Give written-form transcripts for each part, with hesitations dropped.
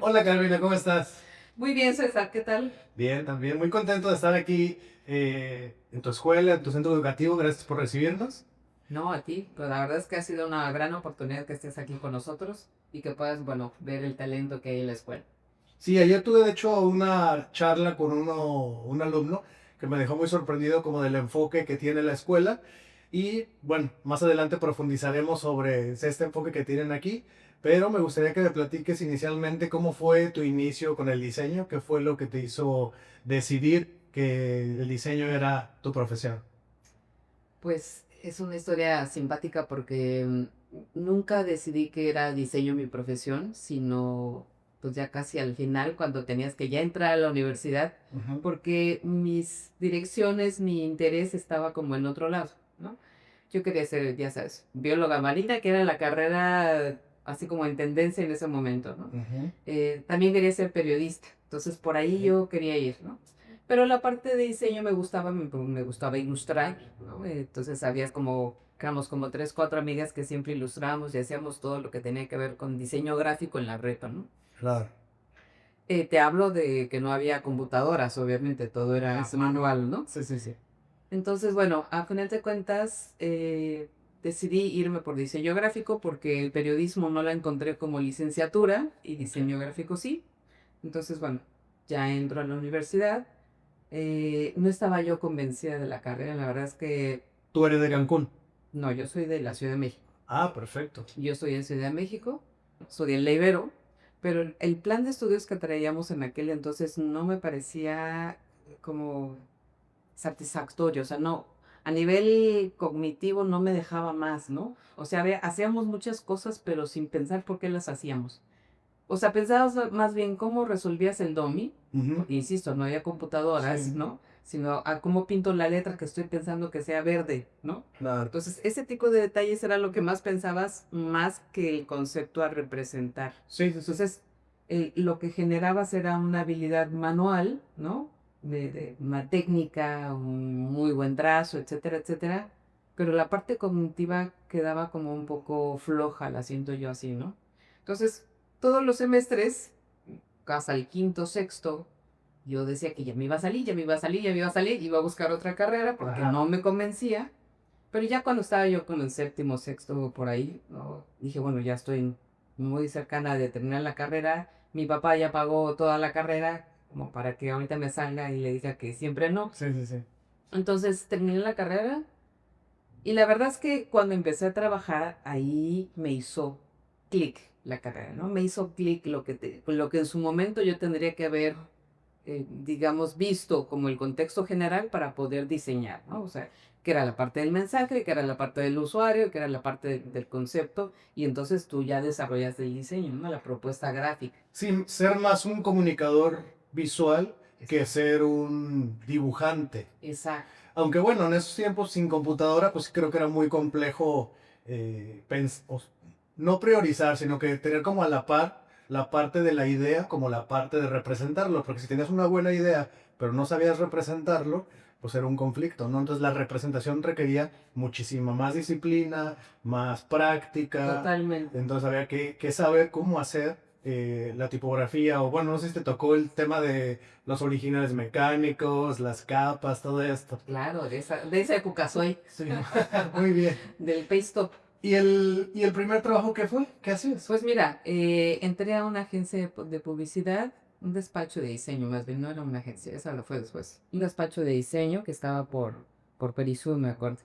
Hola Carolina, ¿cómo estás? Muy bien, César, ¿qué tal? Bien, también muy contento de estar aquí en tu escuela, en tu centro educativo. Gracias por recibirnos. No, a ti, pues la verdad es que ha sido una gran oportunidad que estés aquí con nosotros y que puedas, bueno, ver el talento que hay en la escuela. Sí, ayer tuve de hecho una charla con un alumno que me dejó muy sorprendido como del enfoque que tiene la escuela y bueno, más adelante profundizaremos sobre este enfoque que tienen aquí, pero me gustaría que me platiques inicialmente cómo fue tu inicio con el diseño, qué fue lo que te hizo decidir que el diseño era tu profesión. Pues es una historia simpática porque nunca decidí que era diseño mi profesión, sino pues ya casi al final, cuando tenías que ya entrar a la universidad, Ujú. porque mis direcciones, mi interés estaba como en otro lado, ¿no? Yo quería ser, ya sabes, bióloga marina, que era la carrera así como en tendencia en ese momento, ¿no? Ujú. También quería ser periodista, entonces por ahí Ok. yo quería ir, ¿no? Pero la parte de diseño me gustaba, me gustaba ilustrar, ¿no? Entonces había como, éramos como tres, cuatro amigas que siempre ilustrábamos y hacíamos todo lo que tenía que ver con diseño gráfico en la prepa, ¿no? Claro. Te hablo de que no había computadoras, obviamente, todo era Es manual, ¿no? Sí, sí, sí. Entonces, bueno, a final de cuentas, decidí irme por diseño gráfico porque el periodismo no la encontré como licenciatura y Ok. diseño gráfico sí. Entonces, bueno, ya entro a la universidad. No estaba yo convencida de la carrera, la verdad es que Tú eres de Cancún. no, yo soy de la Ciudad de México. Ah, perfecto. Yo estoy en Ciudad de México, estudié en la Ibero, pero el plan de estudios que traíamos en aquel entonces no me parecía como satisfactorio, o sea, no, a nivel cognitivo no me dejaba más, ¿no? O sea, hacíamos muchas cosas, pero sin pensar por qué las hacíamos. O sea, pensabas más bien cómo resolvías el DOMI, Ujú. porque insisto, no había Sí, computadoras, ¿no? Sino a cómo pinto la letra que estoy pensando que sea verde, ¿no? claro. Entonces, ese tipo de detalles era lo que más pensabas, más que el concepto a representar. Sí, sí, sí. Entonces, lo que generabas era una habilidad manual, ¿no? De una técnica, un muy buen trazo, etcétera, etcétera. Pero la parte cognitiva quedaba como un poco floja, la siento yo así, ¿no? Entonces, todos los semestres, hasta el quinto, sexto, yo decía que ya me iba a salir, ya me iba a salir, ya me iba a salir, iba a buscar otra carrera porque Ajá. no me convencía. Pero ya cuando estaba yo con el séptimo, sexto, por ahí, ¿no? Dije, bueno, ya estoy muy cercana de terminar la carrera. Mi papá ya pagó toda la carrera, como para que ahorita me salga y le diga que siempre no. Sí, sí, sí. Entonces terminé la carrera y la verdad es que cuando empecé a trabajar, ahí me hizo clic la carrera, ¿no? Me hizo clic lo que en su momento yo tendría que haber, digamos, visto como el contexto general para poder diseñar, ¿no? O sea, que era la parte del mensaje, que era la parte del usuario, que era la parte del concepto, y entonces tú ya desarrollas el diseño, ¿no? La propuesta gráfica. Sí, ser más un comunicador visual que ser un dibujante. Exacto. Aunque bueno, en esos tiempos sin computadora, pues creo que era muy complejo no priorizar, sino que tener como a la par la parte de la idea como la parte de representarlo. Porque si tenías una buena idea, pero no sabías representarlo, pues era un conflicto, ¿no? Entonces la representación requería muchísima más disciplina, más práctica. Totalmente. Entonces había que saber cómo hacer la tipografía, o bueno, no sé si te tocó el tema de los originales mecánicos, las capas, todo esto. Claro, de esa época soy. Sí, muy bien. Del paste. ¿Y el primer trabajo qué fue? ¿Qué hacías? Pues mira, entré a una agencia de publicidad, un despacho de diseño, más bien no era una agencia, esa lo fue después. Un despacho de diseño que estaba por Perisur, me acuerdo.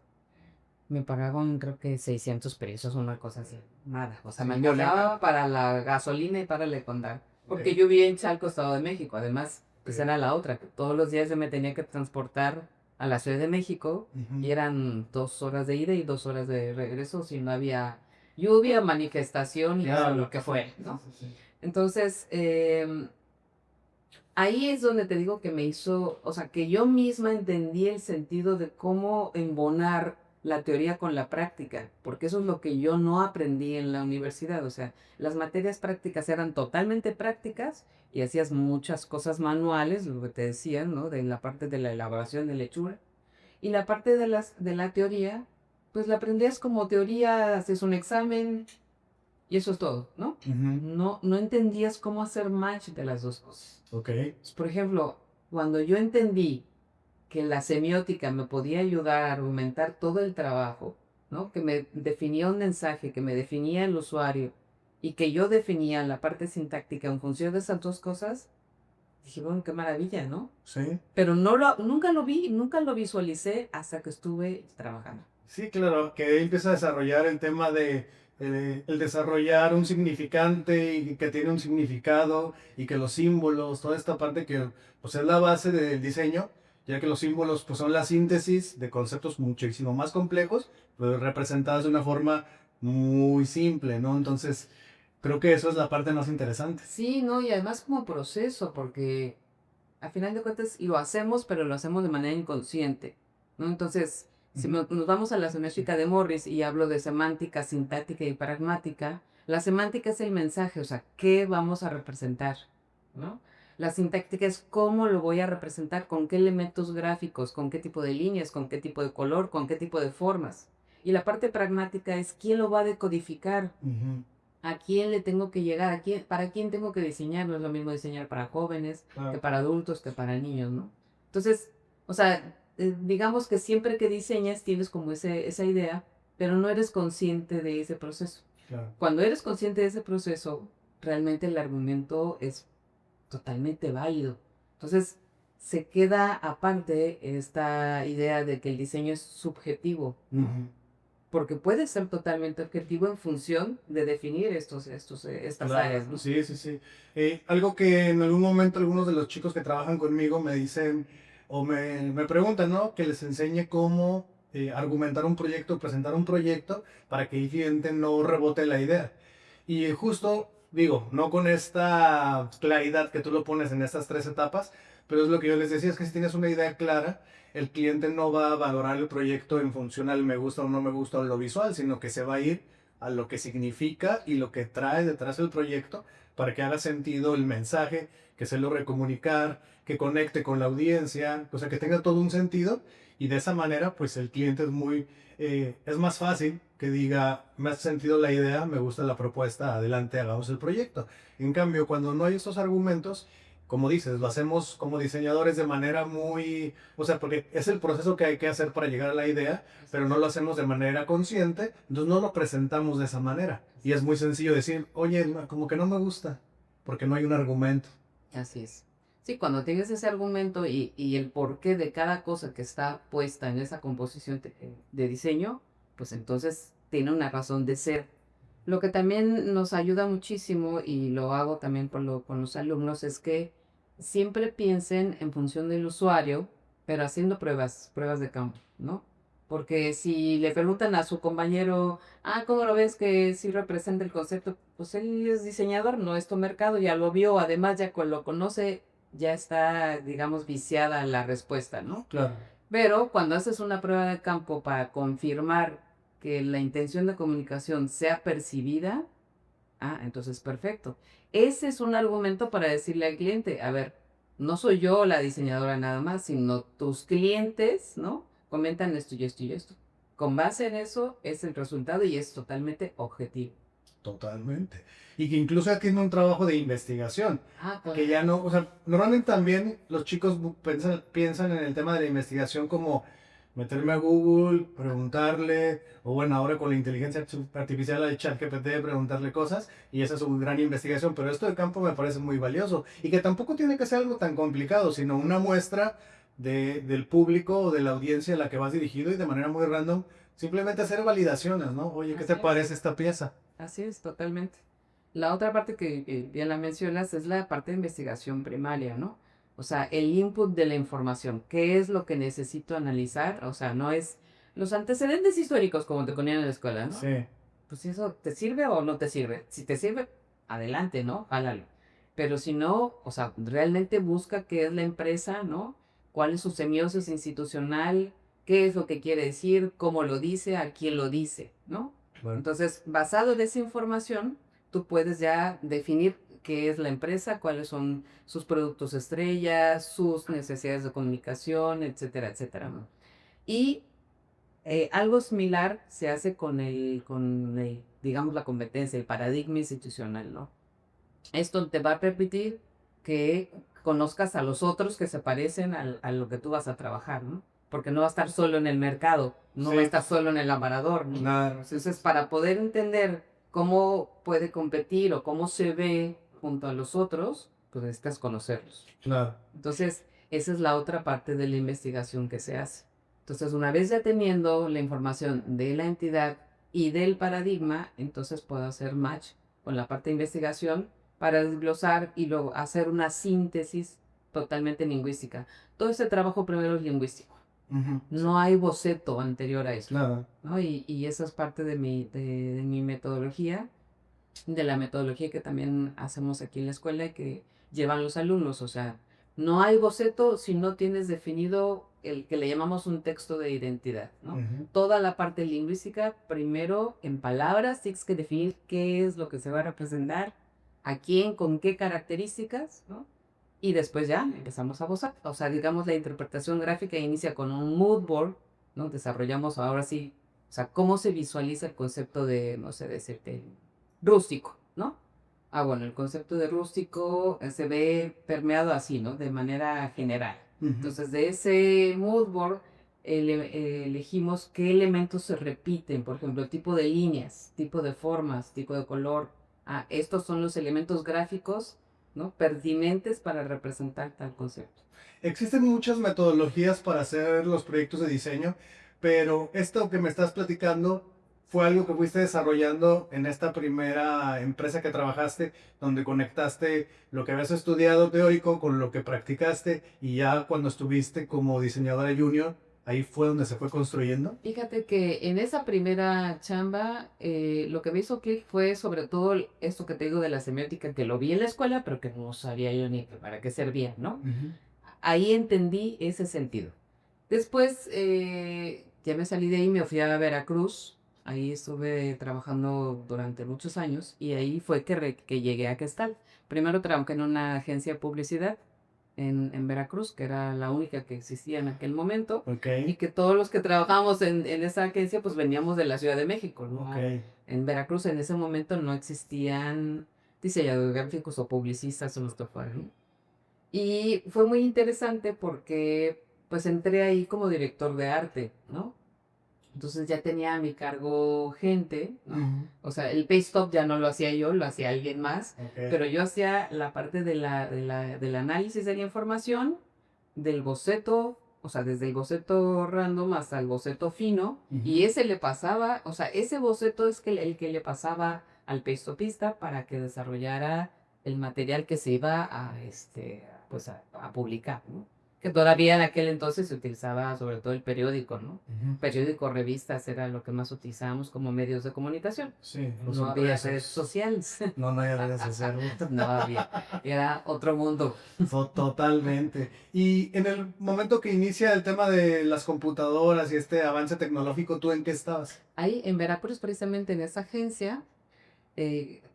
Me pagaban creo que 600 pesos, una cosa así. Nada, o sea, me Sin boleto. alcanzaba para la gasolina y para el contar. Porque Ok. yo vivía en Chalco, Estado de México. Además, pues Ok. era la otra, que todos los días yo me tenía que transportar a la Ciudad de México Ujú. y eran 2 horas de ida y 2 horas de regreso si no había lluvia, manifestación y Claro. lo que fue, Sí, ¿no? sí, sí. Entonces, ahí es donde te digo que me hizo, o sea, que yo misma entendí el sentido de cómo embonar la teoría con la práctica, porque eso es lo que yo no aprendí en la universidad, o sea, las materias prácticas eran totalmente prácticas y hacías muchas cosas manuales, lo que te decían, ¿no? De la parte de la elaboración de lechura. Y la parte de la teoría, pues la aprendías como teoría, haces un examen, Y eso es todo, ¿no? Ujú. No entendías cómo hacer match de las dos cosas. Ok. Pues, por ejemplo, cuando yo entendí que la semiótica me podía ayudar a argumentar todo el trabajo, ¿no? Que me definía un mensaje, que me definía el usuario y que yo definía la parte sintáctica en función de esas dos cosas, dije, bueno, qué maravilla, ¿no? Sí. Pero nunca lo vi, nunca lo visualicé hasta que estuve trabajando. Sí, claro, que ahí empieza a desarrollar el tema de el desarrollar un significante y que tiene un significado y que los símbolos, toda esta parte que pues es la base del diseño, ya que los símbolos pues son la síntesis de conceptos muchísimo más complejos, pero representados de una forma muy simple, ¿no? Entonces, creo que eso es la parte más interesante. Sí, no, y además como proceso, porque a final de cuentas lo hacemos, pero lo hacemos de manera inconsciente, ¿no? Entonces, si Ujú. nos vamos a la Sí. semántica de Morris y hablo de semántica, sintáctica y pragmática, la semántica es el mensaje, o sea, ¿qué vamos a representar? ¿No? La sintáctica es cómo lo voy a representar, con qué elementos gráficos, con qué tipo de líneas, con qué tipo de color, con qué tipo de formas. Y la parte pragmática es quién lo va a decodificar, Ujú. a quién le tengo que llegar, para quién tengo que diseñar. No es lo mismo diseñar para jóvenes que Claro. para adultos, que para niños, ¿no? Entonces, o sea, digamos que siempre que diseñas tienes como esa idea, pero no eres consciente de ese proceso. Claro. Cuando eres consciente de ese proceso, realmente el argumento es totalmente válido. Entonces, se queda aparte esta idea de que el diseño es subjetivo, ¿no? Ujú. Porque puede ser totalmente objetivo en función de definir estas Claro, áreas, ¿no? sí, sí, sí. Algo que en algún momento algunos de los chicos que trabajan conmigo me dicen o me preguntan, ¿no? Que les enseñe cómo argumentar un proyecto, presentar un proyecto para que el cliente no rebote la idea. Y justo, digo, no con esta claridad que tú lo pones en estas tres etapas, pero es lo que yo les decía, es que si tienes una idea clara, el cliente no va a valorar el proyecto en función al me gusta o no me gusta o lo visual, sino que se va a ir a lo que significa y lo que trae detrás del proyecto para que haga sentido el mensaje, que se logre comunicar, que conecte con la audiencia, o sea, que tenga todo un sentido y de esa manera pues el cliente es más fácil que diga, me ha sentido la idea, me gusta la propuesta, adelante, hagamos el proyecto. En cambio, cuando no hay estos argumentos, como dices, lo hacemos como diseñadores de manera muy, o sea, porque es el proceso que hay que hacer para llegar a la idea, pero no lo hacemos de manera consciente, entonces no lo presentamos de esa manera. Y es muy sencillo decir, oye, como que no me gusta, porque no hay un argumento. Así es. Sí, cuando tienes ese argumento y el porqué de cada cosa que está puesta en esa composición de diseño, pues entonces tiene una razón de ser. Lo que también nos ayuda muchísimo, y lo hago también con los alumnos, es que siempre piensen en función del usuario, pero haciendo pruebas de campo, ¿no? Porque si le preguntan a su compañero, ¿cómo lo ves que sí representa el concepto? Pues él es diseñador, no es tu mercado, ya lo vio, además ya lo conoce, ya está, digamos, viciada la respuesta, ¿no? Claro. Pero cuando haces una prueba de campo para confirmar que la intención de comunicación sea percibida, entonces perfecto. Ese es un argumento para decirle al cliente, a ver, no soy yo la diseñadora nada más, sino tus clientes, ¿no? Comentan esto y esto y esto. Con base en eso es el resultado y es totalmente objetivo. Totalmente. Y que incluso ya tiene un trabajo de investigación, Claro. que ya no, o sea, normalmente también los chicos piensan en el tema de la investigación como meterme a Google, preguntarle, o bueno, ahora con la inteligencia artificial al chat GPT, preguntarle cosas, y esa es una gran investigación, pero esto de campo me parece muy valioso, y que tampoco tiene que ser algo tan complicado, sino una muestra del público o de la audiencia a la que vas dirigido y de manera muy random, simplemente hacer validaciones, ¿no? Oye, ¿qué te Así es. parece esta pieza? Así es, totalmente. La otra parte que bien la mencionas es la parte de investigación primaria, ¿no? O sea, el input de la información. ¿Qué es lo que necesito analizar? O sea, no es los antecedentes históricos como te ponían en la escuela, ¿no? Sí, Pues si eso te sirve o no te sirve. Si te sirve, adelante, ¿no? Jálalo. Pero si no, o sea, realmente busca qué es la empresa, ¿no? ¿Cuál es su semiosis institucional? ¿Qué es lo que quiere decir? ¿Cómo lo dice? ¿A quién lo dice? ¿No? claro. Entonces, basado en esa información, tú puedes ya definir qué es la empresa, cuáles son sus productos estrellas, sus necesidades de comunicación, etcétera, etcétera, ¿no? Y Algo similar se hace digamos, la competencia, el paradigma institucional, ¿no? Esto te va a permitir que conozcas a los otros que se parecen a lo que tú vas a trabajar, ¿no? Porque no va a estar solo en el mercado, no va a Sí, estar solo en el aparador, ¿no? claro, Entonces, para poder entender cómo puede competir o cómo se ve junto a los otros, pues necesitas conocerlos. claro. Entonces, esa es la otra parte de la investigación que se hace. Entonces, una vez ya teniendo la información de la entidad y del paradigma, entonces puedo hacer match con la parte de investigación para desglosar y luego hacer una síntesis totalmente lingüística. Todo ese trabajo primero es lingüístico. Ujú, No hay boceto anterior a esto, claro. ¿no? Y esa es parte de mi metodología, de la metodología que también hacemos aquí en la escuela y que llevan los alumnos. O sea, no hay boceto si no tienes definido el que le llamamos un texto de identidad, ¿no? Ujú, Toda la parte lingüística, primero en palabras, tienes que definir qué es lo que se va a representar, a quién, con qué características, ¿no? Y después ya empezamos a gozar. O sea, digamos, la interpretación gráfica inicia con un mood board, ¿no? Desarrollamos ahora sí, o sea, cómo se visualiza el concepto de, no sé, decirte, rústico, ¿no? Ah, bueno, el concepto de rústico se ve permeado así, ¿no? De manera general. ujú. Entonces, de ese mood board elegimos qué elementos se repiten, por ejemplo, tipo de líneas, tipo de formas, tipo de color. Ah, estos son los elementos gráficos, ¿no? Pertinentes para representar tal concepto. Existen muchas metodologías para hacer los proyectos de diseño, pero esto que me estás platicando fue algo que fuiste desarrollando en esta primera empresa que trabajaste, donde conectaste lo que habías estudiado teórico con lo que practicaste y ya cuando estuviste como diseñadora junior, ahí fue donde se fue construyendo. Fíjate que en esa primera chamba, lo que me hizo clic fue sobre todo esto que te digo de la semiótica, que lo vi en la escuela, pero que no sabía yo ni para qué servía, ¿no? Ujú. Ahí entendí ese sentido. Después, ya me salí de ahí, me fui a Veracruz. Ahí estuve trabajando durante muchos años y ahí fue que llegué a Quetzal. Primero trabajé en una agencia de publicidad en Veracruz, que era la única que existía en aquel momento, Ok, y que todos los que trabajamos en esa agencia pues veníamos de la Ciudad de México, ¿no? ok. En Veracruz en ese momento no existían diseñadores gráficos o publicistas o los que fueran, ¿no? Y fue muy interesante porque pues entré ahí como director de arte, ¿no? Entonces ya tenía a mi cargo gente, ¿no? Ujú. O sea, el pay stop ya no lo hacía yo, lo hacía alguien más, Ok. pero yo hacía la parte del análisis de la información, del boceto, o sea, desde el boceto random hasta el boceto fino, y Ujú. ese le pasaba, o sea, ese boceto es el que le pasaba al paystopista para que desarrollara el material que se iba pues a publicar, ¿no? Que todavía en aquel entonces se utilizaba sobre todo el periódico, ¿no? Ujú. Periódico, revistas era lo que más utilizábamos como medios de comunicación. Sí, los No había impresos. redes sociales, No, no hay redes sociales. no había, era otro mundo. Totalmente. Y en el momento que inicia el tema de las computadoras y este avance tecnológico, ¿tú en qué estabas? Ahí en Veracruz, precisamente en esa agencia,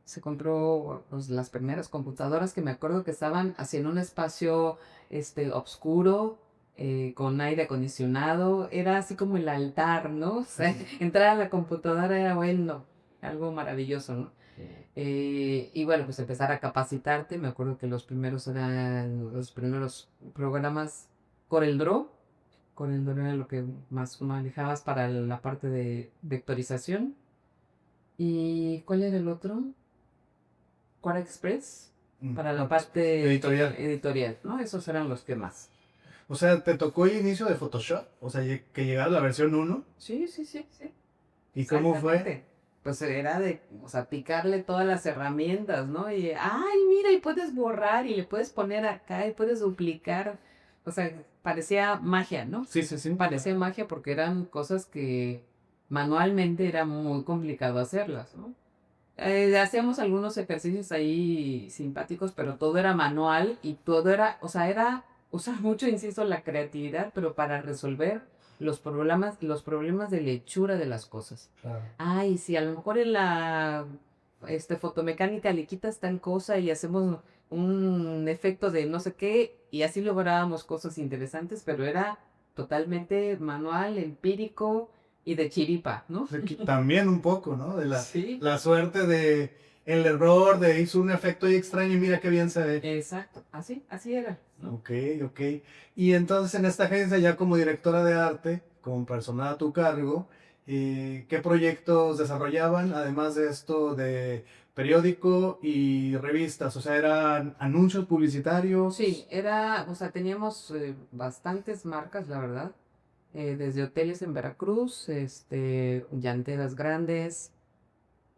se compró pues, las primeras computadoras que me acuerdo que estaban así en un espacio oscuro, con aire acondicionado. Era así como el altar, ¿no? O sea, entrar a la computadora era bueno, algo maravilloso, ¿no? Y bueno, pues empezar a capacitarte. Me acuerdo que los primeros eran los primeros programas CorelDRAW. CorelDRAW era lo que más manejabas para la parte de vectorización. ¿Y cuál era el otro? Core Express para la parte Editorial. editorial, ¿no? Esos eran los que más. O sea, ¿te tocó el inicio de Photoshop? O sea, que llegara la versión uno. Sí, sí, sí, sí. ¿Y cómo fue? Exactamente. Pues era o sea, picarle todas las herramientas, ¿no? Y, ay, mira, y puedes borrar y le puedes poner acá y puedes duplicar. O sea, parecía magia, ¿no? Sí, sí, sí. Parecía magia porque eran cosas que manualmente era muy complicado hacerlas, ¿no? Hacíamos algunos ejercicios ahí simpáticos, pero todo era manual y todo era, o sea, era usar mucho, insisto, la creatividad, pero para resolver los problemas de lechura de las cosas. Claro. Ay, si a lo mejor en la fotomecánica le quitas tal cosa y hacemos un efecto de no sé qué, y así lográbamos cosas interesantes, pero era totalmente manual, empírico, y de chiripa, ¿no? También un poco, ¿no? De Sí. la suerte de el error, de hizo un efecto ahí extraño y mira qué bien se ve. Exacto, así era, ¿no? Ok, ok. Y entonces en esta agencia, ya como directora de arte, con personal a tu cargo, ¿qué proyectos desarrollaban? Además de esto de periódico y revistas, o sea, ¿eran anuncios Sí, publicitarios? o sea, teníamos bastantes marcas, la verdad, desde hoteles en Veracruz, llanteras grandes,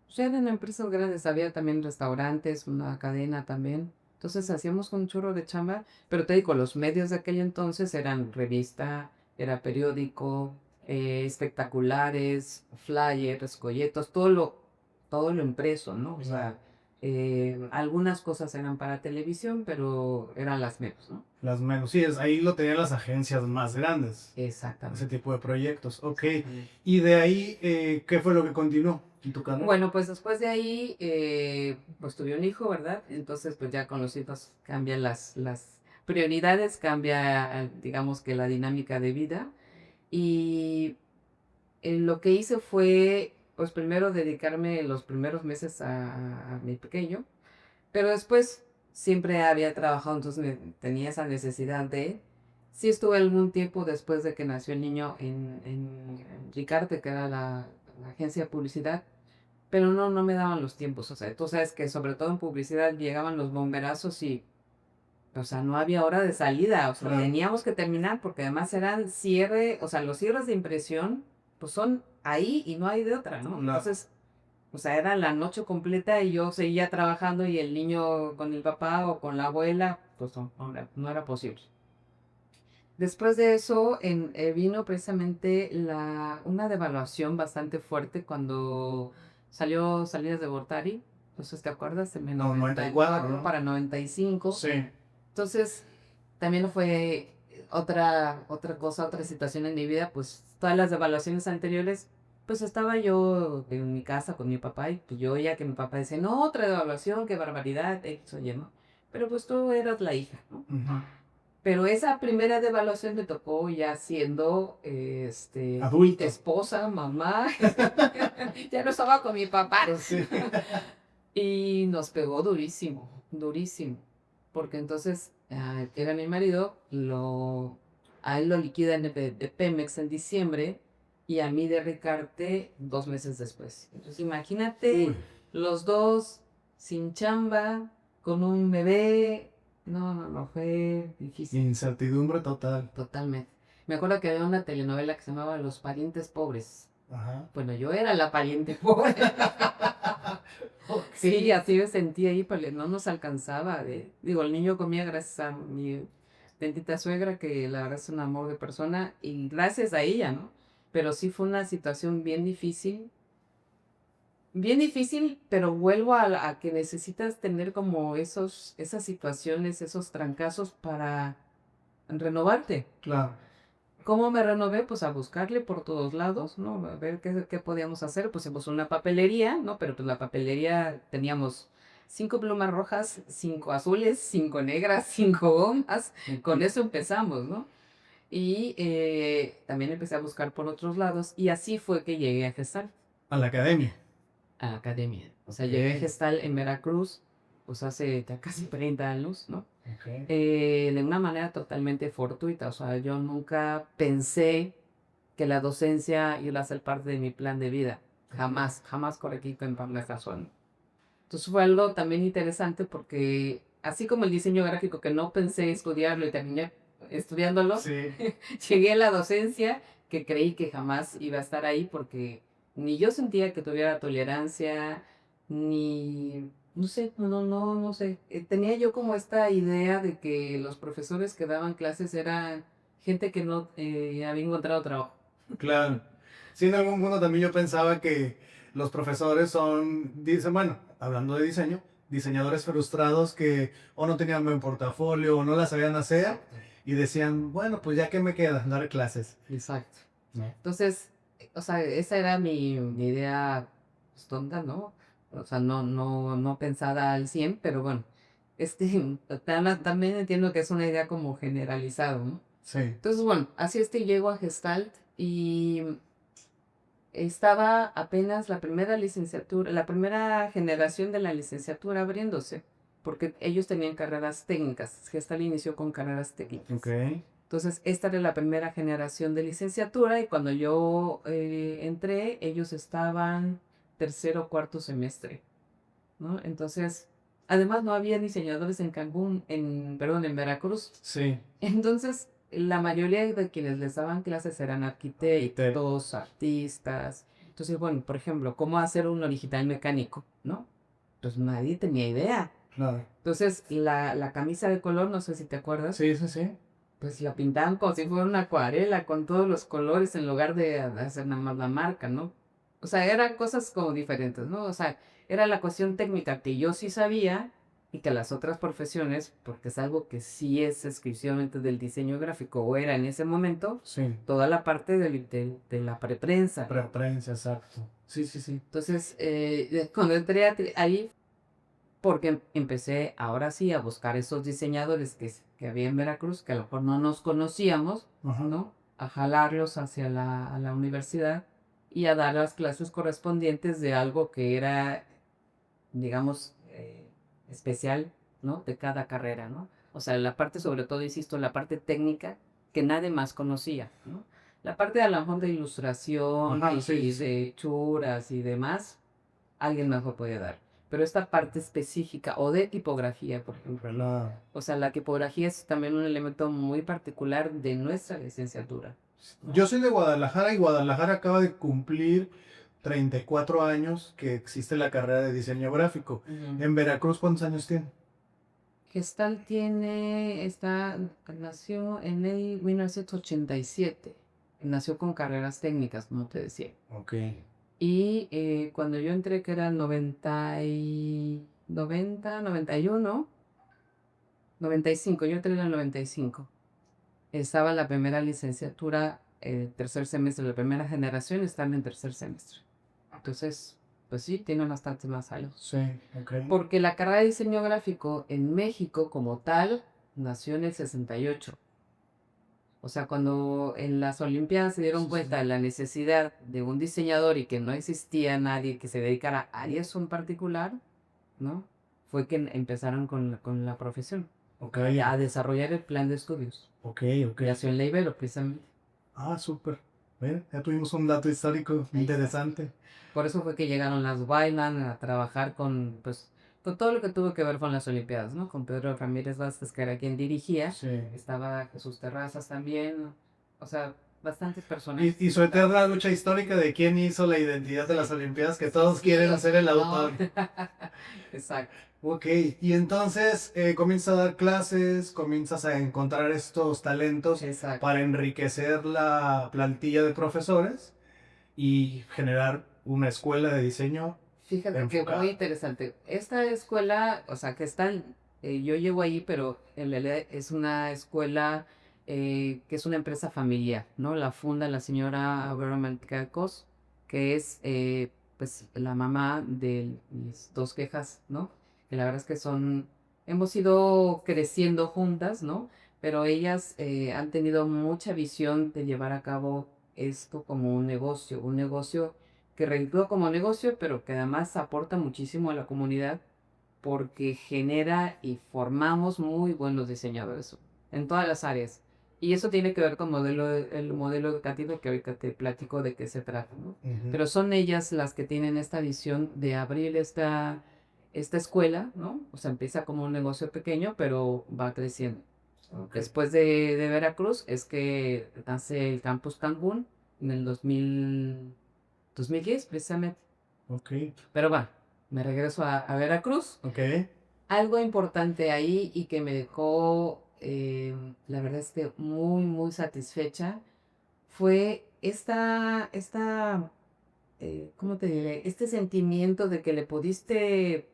o sea, eran empresas grandes, había también restaurantes, una cadena también. Entonces hacíamos un churro de chamba, pero te digo, los medios de aquel entonces eran revista, era periódico, espectaculares, flyers, folletos, todo lo impreso, ¿no? O sea, algunas cosas eran para televisión, pero eran las menos, ¿no? Las menos, sí, ahí lo tenían las agencias más grandes, ese Exactamente. tipo de proyectos. Ok, Exactamente. y de ahí, ¿qué fue lo que continuó en tu carrera? Bueno, pues después de ahí, pues tuve un hijo, ¿verdad? Entonces, pues ya con los hijos cambian las prioridades, cambia, digamos que la dinámica de vida. Y lo que hice fue, pues primero dedicarme los primeros meses a mi pequeño, pero después siempre había trabajado, entonces tenía esa necesidad de... Sí estuve algún tiempo después de que nació el niño en Ricarte, que era la agencia de publicidad, pero no me daban los tiempos, o sea, tú sabes que sobre todo en publicidad llegaban los bomberazos y, o sea, no había hora de salida, o sea, Claro, teníamos que terminar porque además eran cierre, o sea, los cierres de impresión, pues son ahí y no hay de otra, ¿no? claro. Entonces, o sea, era la noche completa y yo seguía trabajando y el niño con el papá o con la abuela, pues no era posible. Después de eso vino precisamente una devaluación bastante fuerte cuando salió Salinas de Gortari. Entonces, ¿te acuerdas? En No, 94, 94 ¿no? para 95. Sí, Entonces, también fue otra cosa, otra situación en mi vida. Pues todas las devaluaciones anteriores, pues estaba yo en mi casa con mi papá y pues yo oía que mi papá decía, no, otra devaluación, qué barbaridad, eso, oye, ¿no? Pero pues tú eras la hija, ¿no? ujú. Pero esa primera devaluación me tocó ya siendo Adulto. esposa, mamá. Ya no estaba con mi papá. Sí. Y nos pegó durísimo, durísimo. Porque entonces, que era mi marido, a él lo liquidan de Pemex en diciembre y a mí de Ricarte 2 meses después. Entonces, imagínate Uy, los dos sin chamba, con un bebé. No, fue difícil. incertidumbre total. Totalmente. Me acuerdo que había una telenovela que se llamaba Los parientes pobres. Ajá. Bueno, yo era la pariente pobre. Ok. Sí, así me sentía ahí, porque no nos alcanzaba. Digo, el niño comía gracias a mi bendita suegra, que la verdad es un amor de persona, y gracias a ella, ¿no? Pero sí fue una situación bien difícil, pero vuelvo a que necesitas tener como esas situaciones, esos trancazos para renovarte. Claro. ¿Cómo me renové? Pues a buscarle por todos lados, ¿no? A ver qué podíamos hacer. Pusimos una papelería, ¿no? Pero pues la papelería teníamos 5 plumas rojas, 5 azules, 5 negras, 5 gomas. Con eso empezamos, ¿no? Y también empecé a buscar por otros lados y así fue que llegué a Gestal, A la academia. a la academia. O sea, llegué a Ok. Gestal en Veracruz, pues hace ya casi 30 años, ¿no? Ok. De una manera totalmente fortuita. O sea, yo nunca pensé que la docencia iba a ser parte de mi plan de vida. Jamás, jamás corregí en la razón. Entonces fue algo también interesante porque así como el diseño gráfico que no pensé estudiarlo y terminé estudiándolo, Sí. llegué a la docencia que creí que jamás iba a estar ahí porque ni yo sentía que tuviera tolerancia, ni, no sé. Tenía yo como esta idea de que los profesores que daban clases eran gente que no había encontrado trabajo. Claro. Sí, en algún punto también yo pensaba que los profesores son, dicen, bueno, hablando de diseño, diseñadores frustrados que o no tenían buen portafolio o no la sabían hacer Exacto. y decían, bueno, pues ya que me queda, dar clases. Exacto. ¿No? Entonces, o sea, esa era mi idea pues, tonta, ¿no? O sea, no pensada al 100, pero bueno, también entiendo que es una idea como generalizada, ¿no? Sí. Entonces, bueno, así llego a Gestalt y estaba apenas la primera licenciatura, la primera generación de la licenciatura abriéndose, porque ellos tenían carreras técnicas. Gestal inició con carreras técnicas. Ok. Entonces, esta era la primera generación de licenciatura y cuando yo entré, ellos estaban tercero o cuarto semestre, ¿no? Entonces, además no había diseñadores en Cancún, perdón, en Veracruz. Sí. Entonces, la mayoría de quienes les daban clases eran arquitectos, artistas. Entonces, bueno, por ejemplo, ¿cómo hacer un original mecánico? ¿No? Pues nadie tenía idea. Claro. Entonces, la camisa de color, no sé si te acuerdas, Sí, sí, sí. pues la pintaban como si fuera una acuarela, con todos los colores en lugar de hacer nada más la marca, ¿no? O sea, eran cosas como diferentes, ¿no? O sea, era la cuestión técnica que yo sí sabía y que las otras profesiones, porque es algo que sí es exclusivamente del diseño gráfico, o era en ese momento, Sí. toda la parte de la preprensa. Prensa, exacto. Sí, sí, sí. Entonces, cuando entré ahí, porque empecé ahora sí a buscar esos diseñadores que había en Veracruz, que a lo mejor no nos conocíamos, Ajá. ¿no? A jalarlos hacia a la universidad y a dar las clases correspondientes de algo que era, digamos, especial, ¿no? De cada carrera, ¿no? O sea, la parte, sobre todo, insisto, la parte técnica que nadie más conocía, ¿no? La parte a lo mejor de ilustración Ajá, sí, y sí. de hechuras y demás, alguien más lo puede dar. Pero esta parte específica o de tipografía, por ejemplo, ¿no? La- O sea, la tipografía es también un elemento muy particular de nuestra licenciatura, ¿no? Yo soy de Guadalajara y Guadalajara acaba de cumplir 34 años que existe la carrera de diseño gráfico. Ujú. En Veracruz, ¿cuántos años tiene? Gestal nació en el 1987. Nació con carreras técnicas, como te decía. Ok. Y cuando yo entré, que era el 91, 95, yo entré en el 95. Estaba la primera licenciatura, tercer semestre, la primera generación estaba en tercer semestre. Entonces, pues sí, tiene bastantes más años. Sí, ok. Porque la carrera de diseño gráfico en México como tal nació en el 68. O sea, cuando en las Olimpiadas se dieron Sí, sí. cuenta de la necesidad de un diseñador y que no existía nadie que se dedicara a eso en particular, ¿no? Fue que empezaron con la profesión, Ok, a desarrollar el plan de estudios. ok, ok. Nació en la Ibero, precisamente. Ah, súper. Ven, ya tuvimos un dato histórico Ahí está. interesante. Por eso fue que llegaron las Bailan a trabajar con, pues, con todo lo que tuvo que ver con las Olimpiadas, ¿no? Con Pedro Ramírez Vázquez, que era quien dirigía. Sí. Estaba Jesús Terrazas también. O sea, bastantes personajes. Y su eterna lucha histórica de quién hizo la identidad de las Olimpiadas, que todos Sí, quieren o hacer sea, el no. autor. Exacto. Ok, y entonces comienzas a dar clases, comienzas a encontrar estos talentos Exacto. para enriquecer la plantilla de profesores y generar una escuela de diseño Fíjate que muy enfocada. interesante. Esta escuela, o sea, que están, yo llego ahí, pero en realidad es una escuela que es una empresa familiar, ¿no? La funda la señora Abraham Calcos, que es, pues, la mamá de mis dos quejas, ¿no? Que la verdad es que hemos ido creciendo juntas, ¿no? Pero ellas han tenido mucha visión de llevar a cabo esto como un negocio que reditúa como negocio, pero que además aporta muchísimo a la comunidad porque genera y formamos muy buenos diseñadores en todas las áreas. Y eso tiene que ver con el modelo educativo que ahorita te platico de qué se trata, ¿no? Ujú. Pero son ellas las que tienen esta visión de abrir esta escuela, ¿no? O sea, empieza como un negocio pequeño, pero va creciendo. Ok. Después de Veracruz es que nace el Campus Cancún en el 2010 precisamente. Ok. Pero bueno, me regreso a Veracruz. Ok. Algo importante ahí y que me dejó, la verdad es que muy, muy satisfecha, fue ¿cómo te diré? Este sentimiento de que le pudiste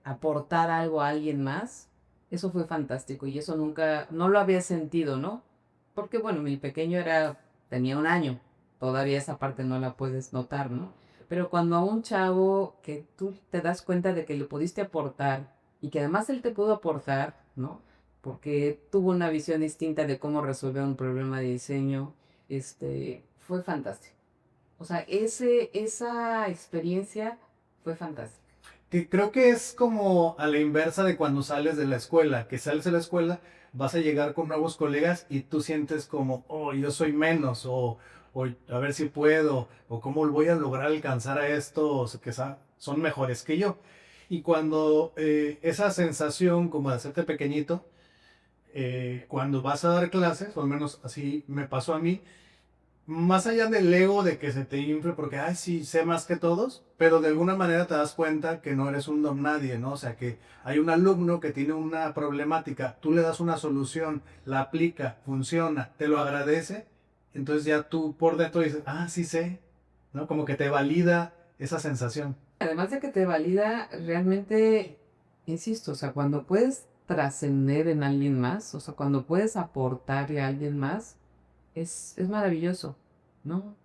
aportar algo a alguien más. Eso fue fantástico y eso nunca, no lo había sentido, ¿no? Porque bueno, mi pequeño tenía 1 año, todavía esa parte no la puedes notar, ¿no? Pero cuando a un chavo que tú te das cuenta de que le pudiste aportar y que además él te pudo aportar, ¿no? Porque tuvo una visión distinta de cómo resolver un problema de diseño, fue fantástico. O sea, esa experiencia fue fantástica. Que creo que es como a la inversa de cuando sales de la escuela, que sales de la escuela, vas a llegar con nuevos colegas y tú sientes como, oh, yo soy menos, o a ver si puedo, o cómo voy a lograr alcanzar a estos que son mejores que yo. Y cuando esa sensación como de hacerte pequeñito, cuando vas a dar clases, o al menos así me pasó a mí, más allá del ego de que se te infle porque, ay, sí, sé más que todos, pero de alguna manera te das cuenta que no eres un don nadie, ¿no? O sea, que hay un alumno que tiene una problemática, tú le das una solución, la aplica, funciona, te lo agradece, entonces ya tú por dentro dices, ah, sí sé, ¿no? Como que te valida esa sensación. Además de que te valida, realmente, insisto, o sea, cuando puedes trascender en alguien más, o sea, cuando puedes aportarle a alguien más, es maravilloso, ¿no?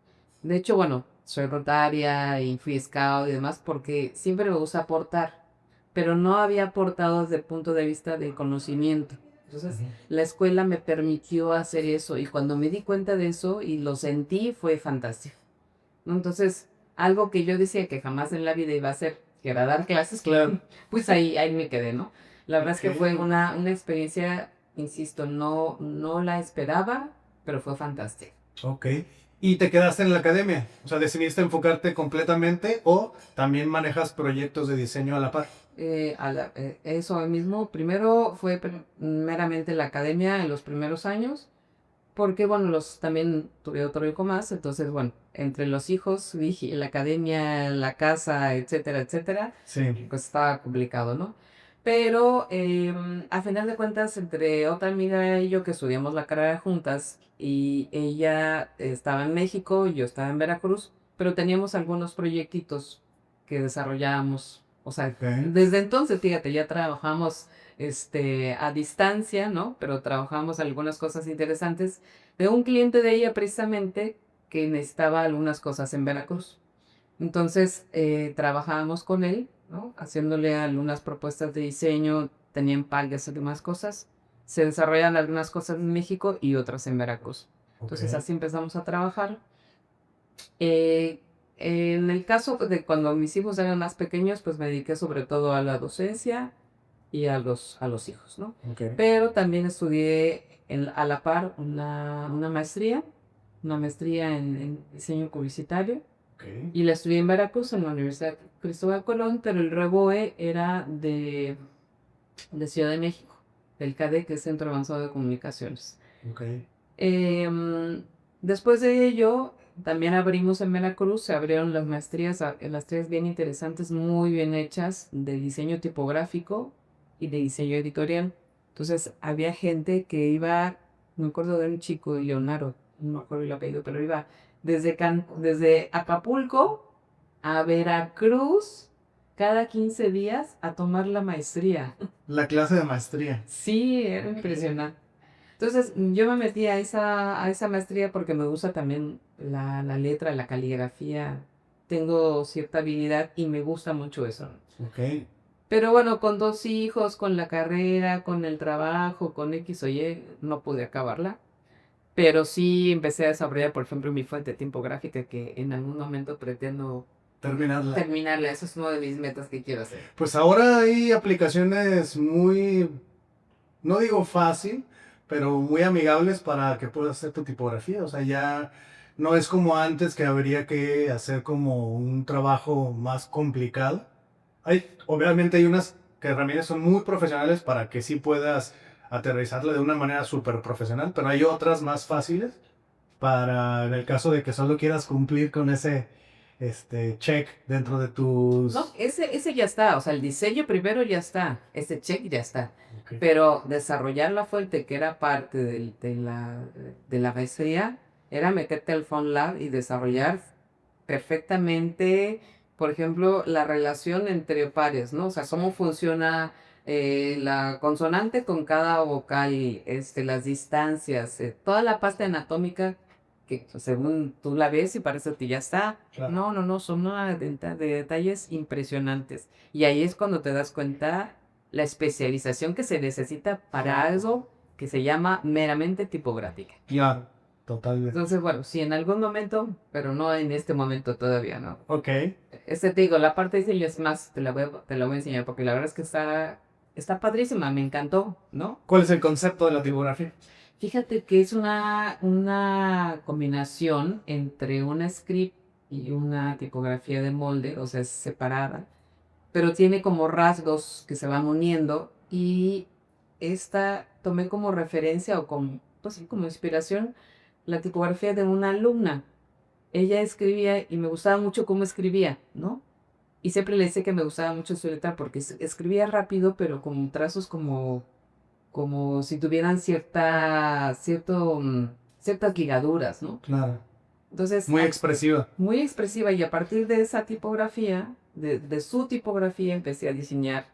De hecho, bueno, soy rotaria y fui scout y demás porque siempre me gusta aportar, pero no había aportado desde el punto de vista del conocimiento. Entonces, Ujú. la escuela me permitió hacer eso y cuando me di cuenta de eso y lo sentí, fue fantástico, ¿no? Entonces, algo que yo decía que jamás en la vida iba a hacer, que era dar clases, Claro. pues ahí me quedé, ¿no? La verdad es que fue Ok. una experiencia, insisto, no la esperaba, pero fue fantástica. Ok. ¿Y te quedaste en la academia? O sea, ¿decidiste enfocarte completamente o también manejas proyectos de diseño a la par? Eso mismo, primero fue meramente la academia en los primeros años, porque bueno, también tuve otro hijo más, entonces bueno, entre los hijos, dije, la academia, la casa, etcétera, etcétera, Sí. pues estaba complicado, ¿no? Pero a final de cuentas, entre otra amiga y yo que estudiamos la carrera juntas, y ella estaba en México, y yo estaba en Veracruz, pero teníamos algunos proyectitos que desarrollábamos. O sea, Ok. desde entonces, fíjate, ya trabajamos a distancia, ¿no? Pero trabajamos algunas cosas interesantes de un cliente de ella precisamente que necesitaba algunas cosas en Veracruz. Entonces, trabajábamos con él, ¿no? Haciéndole algunas propuestas de diseño, tenían pagas y demás cosas. Se desarrollan algunas cosas en México y otras en Veracruz. Ok. Entonces, así empezamos a trabajar. Eh, en el caso de cuando mis hijos eran más pequeños, pues me dediqué sobre todo a la docencia y a los hijos, ¿no? Ok. Pero también estudié a la par una maestría en diseño publicitario Ok. y la estudié en Veracruz, en la Universidad Cristóbal Colón, pero el REBOE era de Ciudad de México, del CADE, que es Centro Avanzado de Comunicaciones. Ok. Em, Después de ello, también abrimos en Veracruz, se abrieron las maestrías, las tres bien interesantes, muy bien hechas, de diseño tipográfico y de diseño editorial. Entonces, había gente que iba, me acuerdo de un chico, Leonardo, no me acuerdo el apellido, pero iba desde Acapulco a Veracruz cada 15 días a tomar la maestría. La clase de maestría. Sí, era impresionante. Entonces, yo me metí a esa maestría porque me gusta también la letra, la caligrafía. Tengo cierta habilidad y me gusta mucho eso. Ok. Pero bueno, con dos hijos, con la carrera, con el trabajo, con X o Y, no pude acabarla. Pero sí empecé a desarrollar, por ejemplo, mi fuente tipográfica que en algún momento pretendo Terminarla. terminarla. Eso es una de mis metas que quiero hacer. Pues ahora hay aplicaciones muy, no digo fácil, pero muy amigables para que puedas hacer tu tipografía. O sea, ya no es como antes que habría que hacer como un trabajo más complicado. Obviamente hay unas que herramientas son muy profesionales para que sí puedas aterrizarla de una manera súper profesional, pero hay otras más fáciles para en el caso de que solo quieras cumplir con ese check dentro de No, tus... ese ya está, o sea, el diseño primero ya está, ese check ya está, Ok. pero desarrollar la fuente que era parte de la maestría era meterte al FONLAB y desarrollar perfectamente, por ejemplo, la relación entre pares, ¿no? O sea, cómo funciona la consonante con cada vocal, las distancias, toda la parte anatómica que pues, según tú la ves y parece que ya está. Claro. No, no, no, son una de detalles impresionantes. Y ahí es cuando te das cuenta la especialización que se necesita para algo que se llama meramente tipográfica. Claro. totalmente. Entonces, bueno, sí, en algún momento, pero no en este momento todavía, ¿no? Ok. Te digo, la parte de diseño es más, te la voy a enseñar, porque la verdad es que está padrísima, me encantó, ¿no? ¿Cuál es el concepto de la tipografía? Fíjate que es una combinación entre una script y una tipografía de molde, o sea, es separada, pero tiene como rasgos que se van uniendo y esta tomé como referencia o como, pues sí, como inspiración la tipografía de una alumna. Ella escribía y me gustaba mucho cómo escribía, ¿no? Y siempre le decía que me gustaba mucho su letra porque escribía rápido, pero con trazos como si tuvieran ciertas ligaduras, ¿no? Claro. Entonces, Muy expresiva. muy expresiva y a partir de esa tipografía, de su tipografía, empecé a diseñar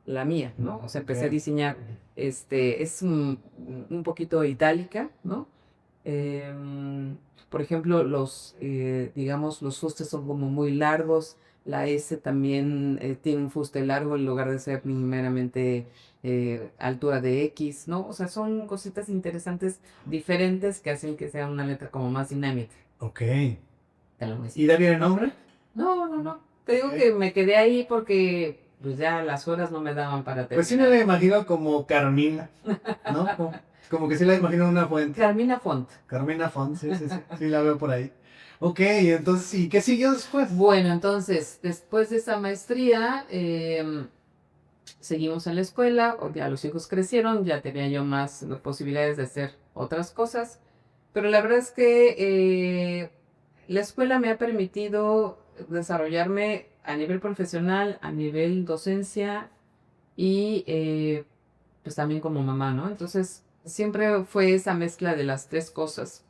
la mía, ¿no? O sea, empecé a Ok. diseñar, es un poquito itálica, ¿no? Em, por ejemplo, digamos, los fustes son como muy largos, la S también tiene un fuste largo en lugar de ser ni meramente altura de X, ¿no? O sea, son cositas interesantes, diferentes, que hacen que sea una letra como más dinámica. Ok. Te lo voy a ¿Y decir. da bien el nombre? No, no, no. Te digo Ok. que me quedé ahí porque pues ya las horas no me daban para Pues sí me terminar. la imagino como Carmina, ¿no? Como que sí la imagino en una fuente. Carmina Font. Carmina Font, sí, sí, sí. Sí la veo por ahí. Ok, entonces, ¿y qué siguió después? Bueno, entonces, después de esa maestría, seguimos en la escuela, o ya los hijos crecieron, ya tenía yo más posibilidades de hacer otras cosas, pero la verdad es que la escuela me ha permitido desarrollarme a nivel profesional, a nivel docencia y pues también como mamá, ¿no? Entonces, siempre fue esa mezcla de las tres cosas.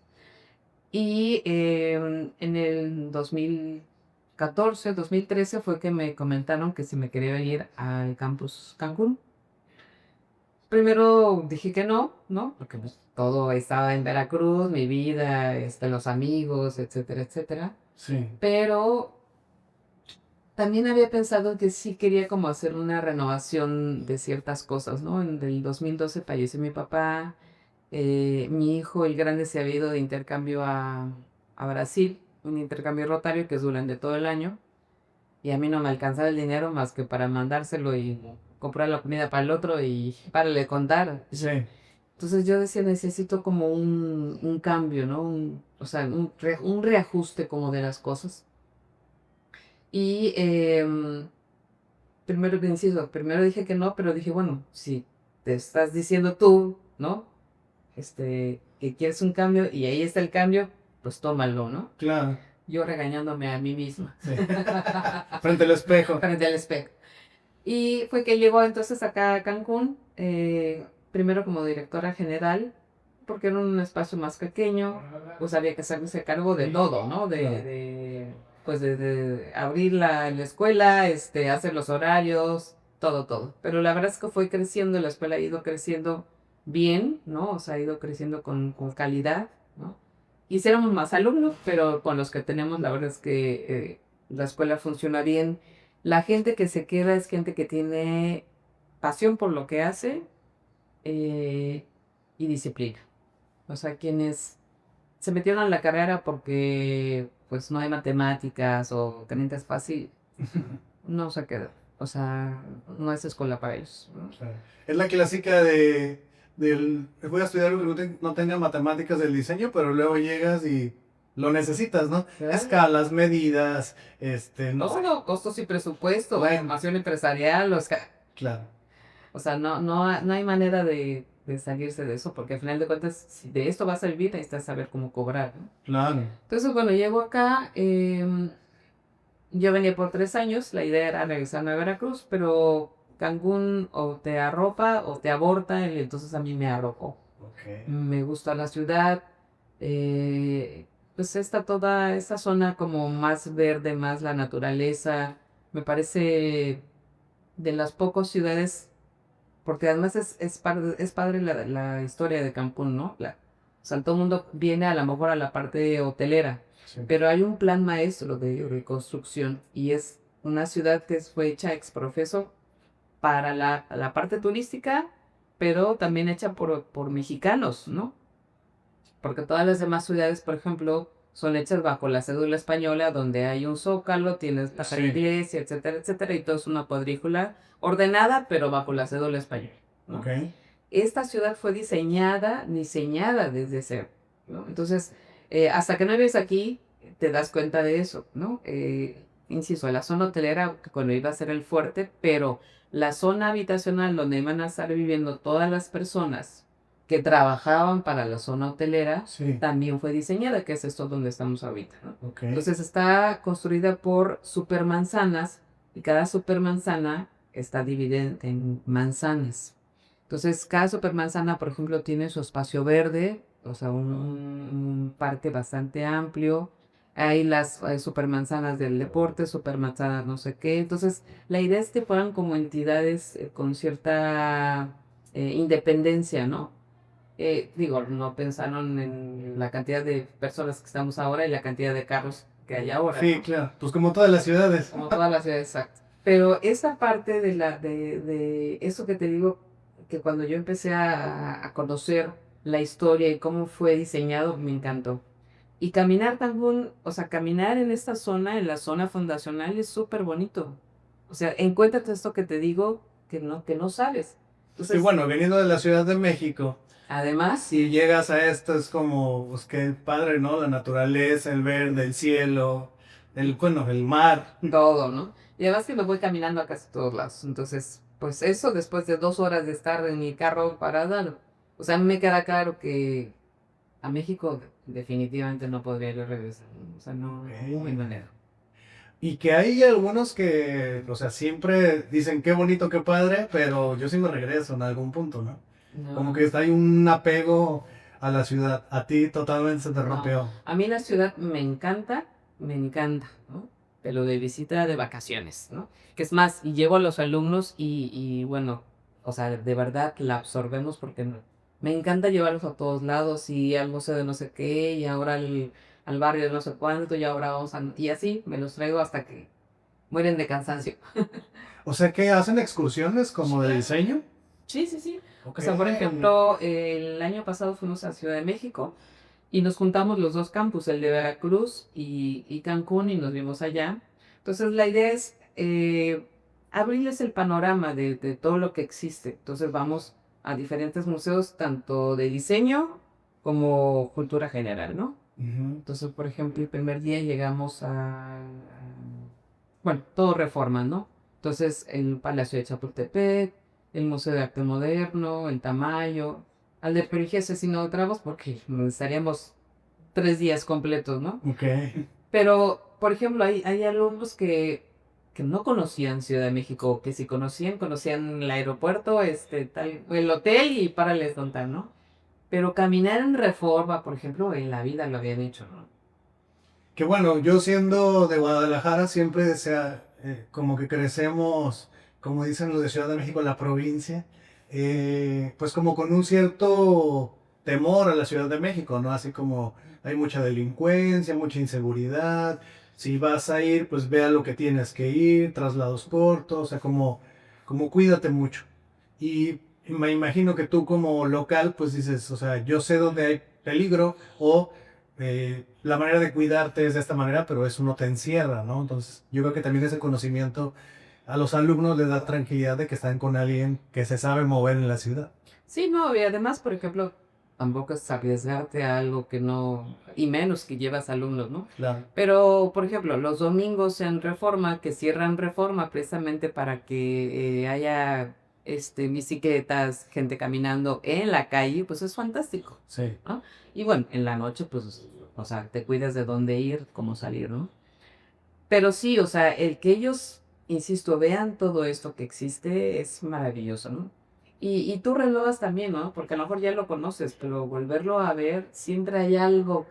Y en el 2014, 2013 fue que me comentaron que si me quería venir al campus Cancún. Primero dije que no, ¿no? Porque pues, todo estaba en Veracruz, mi vida, los amigos, etcétera, etcétera. Sí. Pero también había pensado que sí quería como hacer una renovación de ciertas cosas, ¿no? En el 2012 falleció mi papá, mi hijo, el grande, se había ido de intercambio a Brasil, un intercambio rotario que es durante todo el año, y a mí no me alcanzaba el dinero más que para mandárselo y comprar la comida para el otro y para le contar. Sí. Entonces yo decía, necesito como un cambio, ¿no? O sea, un reajuste como de las cosas. Y primero que inciso, primero dije que no, pero dije, bueno, si te estás diciendo tú, ¿no? Que quieres un cambio y ahí está el cambio, pues tómalo, ¿no? Claro. Yo regañándome a mí misma Sí. Frente al espejo. frente al espejo. Y fue que llegó entonces acá a Cancún, primero como directora general, porque era un espacio más pequeño, pues había que hacerse cargo de todo, ¿no? Pues de abrir la escuela, hacer los horarios, todo, todo. Pero la verdad es que fue creciendo, la escuela ha ido creciendo bien, ¿no? O sea, ha ido creciendo con calidad, ¿no? Quisiéramos más alumnos, pero con los que tenemos, la verdad es que la escuela funciona bien. La gente que se queda es gente que tiene pasión por lo que hace eh, y disciplina. O sea, quienes se metieron a la carrera porque pues no hay matemáticas o teniente es fácil, no se queda. O sea, no es escuela para ellos, ¿no? O sea, es la clásica del voy a estudiar algo que no tenga matemáticas del diseño, pero luego llegas y lo necesitas, ¿no? Claro. Escalas, medidas, no sé. Todo, costos y presupuestos, Bueno. formación empresarial, Claro. o sea, no hay manera de salirse de eso, porque al final de cuentas, si de esto vas a vivir, necesitas saber cómo cobrar, ¿no? Claro. Entonces, bueno, llego acá, yo venía por 3 años, la idea era regresarme a Veracruz, pero Cancún o te arropa o te aborta, y entonces a mí me arropó. Ok. Me gusta la ciudad, pues está toda esta zona como más verde, más la naturaleza, me parece de las pocas ciudades, porque además es padre la historia de Cancún, ¿no? O sea, todo el mundo viene a lo mejor a la parte hotelera, Sí. pero hay un plan maestro de reconstrucción y es una ciudad que fue hecha ex profeso para la parte turística, pero también hecha por mexicanos, ¿no? porque todas las demás ciudades, por ejemplo, son hechas bajo la cédula española, donde hay un zócalo, tienes la Sí, iglesia, etcétera, etcétera, y todo es una cuadrícula ordenada, pero bajo la cédula española, ok. ¿no? Esta ciudad fue diseñada desde cero, ¿no? Entonces, hasta que no vives aquí, te das cuenta de eso, ¿no? Insisto, la zona hotelera, cuando iba a ser el fuerte, pero la zona habitacional donde iban a estar viviendo todas las personas que trabajaban para la zona hotelera, Sí, también fue diseñada, que es esto donde estamos ahorita, ¿no? ok. Entonces está construida por supermanzanas y cada supermanzana está dividida en manzanas. Entonces, cada supermanzana, por ejemplo, tiene su espacio verde, o sea, un parque bastante amplio. Hay las supermanzanas del deporte, supermanzanas no sé qué. Entonces, la idea es que fueran como entidades con cierta independencia, ¿no? Digo, no pensaron en la cantidad de personas que estamos ahora y la cantidad de carros que hay ahora, Sí, ¿no? claro. Pues como todas las ciudades. Como todas las ciudades, exacto. Pero esa parte de eso que te digo, que cuando yo empecé a conocer la historia y cómo fue diseñado, me encantó. Y caminar Cancún, o sea, caminar en esta zona, en la zona fundacional, es súper bonito. O sea, encuéntrate esto que te digo que no sabes. Y Entonces, bueno, viniendo de la Ciudad de México, además, si llegas a esto es como, pues qué padre, ¿no? La naturaleza, el verde, el cielo, bueno, el mar. todo, ¿no? Y además que me voy caminando a casi todos lados. Entonces, pues eso después de 2 horas de estar en mi carro parada, o sea, a mí me queda claro que a México definitivamente no podría yo regresar. O sea, no, no hay Ok. manera. Y que hay algunos que, o sea, siempre dicen qué bonito, qué padre, pero yo sí me regreso en algún punto, ¿no? Como No, que hay un apego a la ciudad. A ti totalmente se te no. rompió. A mí la ciudad me encanta, ¿no? Pero de visita de vacaciones, ¿no? Que es más, y llevo a los alumnos y bueno, o sea, de verdad la absorbemos porque me encanta llevarlos a todos lados y al museo de no sé qué y ahora al barrio de no sé cuánto y ahora vamos a... Y así me los traigo hasta que mueren de cansancio. O sea, que hacen excursiones como de diseño. Sí, sí, sí. Ok. O sea, por ejemplo, el año pasado fuimos a Ciudad de México y nos juntamos los dos campus, el de Veracruz y Cancún, y nos vimos allá. Entonces, la idea es abrirles el panorama de todo lo que existe. Entonces, vamos a diferentes museos, tanto de diseño como cultura general, ¿no? Ujú. Entonces, por ejemplo, el primer día llegamos bueno, todo Reforma, ¿no? Entonces, el Palacio de Chapultepec, el Museo de Arte Moderno, el Tamayo, al de Perigeses si no entramos porque estaríamos 3 días completos, ¿no? Ok. Pero, por ejemplo, hay alumnos que no conocían Ciudad de México, que si conocían, conocían el aeropuerto, tal, el hotel y párales contar, ¿no? Pero caminar en Reforma, por ejemplo, en la vida lo habían hecho, ¿no? Que bueno, yo siendo de Guadalajara siempre sea como que crecemos, como dicen los de Ciudad de México, en la provincia, pues como con un cierto temor a la Ciudad de México, ¿no? Así como hay mucha delincuencia, mucha inseguridad. Si vas a ir, pues ve a lo que tienes que ir, traslados cortos, o sea, como cuídate mucho. Y me imagino que tú como local, pues dices, o sea, yo sé dónde hay peligro o la manera de cuidarte es de esta manera, pero eso no te encierra, ¿no? Entonces, yo creo que también ese conocimiento a los alumnos les da tranquilidad de que están con alguien que se sabe mover en la ciudad. Sí, no, y además, por ejemplo, tampoco es arriesgarte a algo que no, y menos que llevas alumnos, ¿no? Claro. Pero, por ejemplo, los domingos en Reforma, que cierran Reforma precisamente para que haya bicicletas, gente caminando en la calle, pues es fantástico, Sí. ¿no? Y bueno, en la noche, pues, o sea, te cuidas de dónde ir, cómo salir, ¿no? Pero sí, o sea, el que ellos, insisto, vean todo esto que existe es maravilloso, ¿no? Y tú renuevas también, ¿no? Porque a lo mejor ya lo conoces, pero volverlo a ver, siempre hay algo